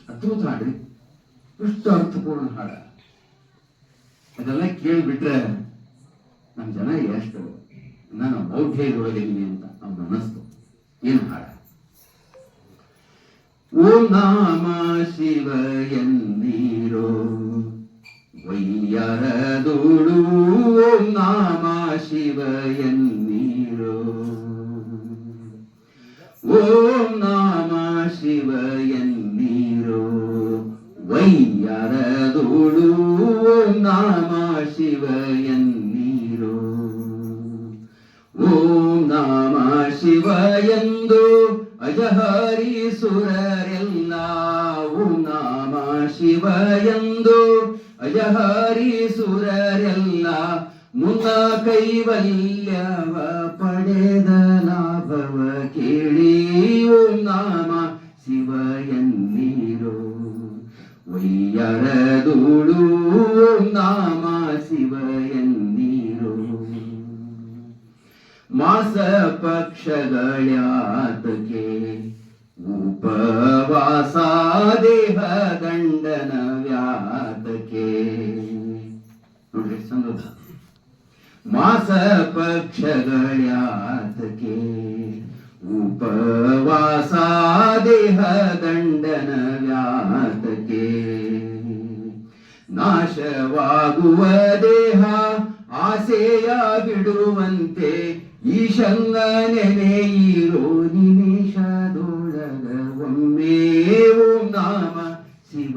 ಅದ್ಭುತ ಹಾಡ್ರಿ, ಎಷ್ಟು ಅರ್ಥಪೂರ್ಣ ಹಾಡ. ಅದೆಲ್ಲ ಕೇಳಿಬಿಟ್ರೆ ನಮ್ಮ ಜನ ಎಷ್ಟು ನಾನು ಮೌಢ್ಯದೊಳಗಿದ್ದೀನಿ ಅಂತ ನಮ್ಗೆ ಅನ್ನಿಸ್ತು. ಏನು ಹಾಡ? ಓಂ ನಾಮ ಶಿವ ಎನ್ನೀರೋ ವೈಯರದೋಳು, ಓಂ ನಾಮ ಶಿವ ಎನ್ನೀರೋ, ಓಂ ನಾಮ ಶಿವ ಎನ್ನೀರೋ ವೈಯರದೋಳು, ಓಂ ನಾಮ ಶಿವ ಎನ್ನೀರೋ. ಓಂ ನಾಮ ಶಿವ ಎಂದು ಅಜಹರೀಸುರರೆಲ್ಲ, ಓಂ ನಾಮ ಶಿವ ಎಂದು ಅಜಹರೀಸುರರೆಲ್ಲ ಮುನ್ನ ಕೈವಲ್ಯವ ಪಡೆದ ಲಾಭವ ಕೇಳಿ, ಓಂ ನಾಮ ಶಿವ ಎನ್ನೀರೋ ವೈಯರದೋಳು, ಓಂ ನಾಮ ಶಿವ ಎನ್ನೀರೋ. ಮಾಸ ಪಕ್ಷಗಳ್ಯಾತಕೆ ಉಪವಾಸ ದೇಹ ದಂಡನ ವ್ಯಾತಕೆ. ನೋಡ್ರಿ ಸಂಗತ, ಮಾಸ ಪಕ್ಷಗಳ್ಯಾತಕೆ ಉಪವಾಸ ದೇಹ ದಂಡನ ವ್ಯಾತಕೆ. ನಾಶವಾಗುವ ದೇಹ ಆಸೆಯ ಬಿಡುವಂತೆ ಈಶಂಗ ನೆನೆಯಿರೋ ನಿಮಿಷದೊಳಗ ಒಮ್ಮೆ, ಓಂ ನಾಮ ಶಿವ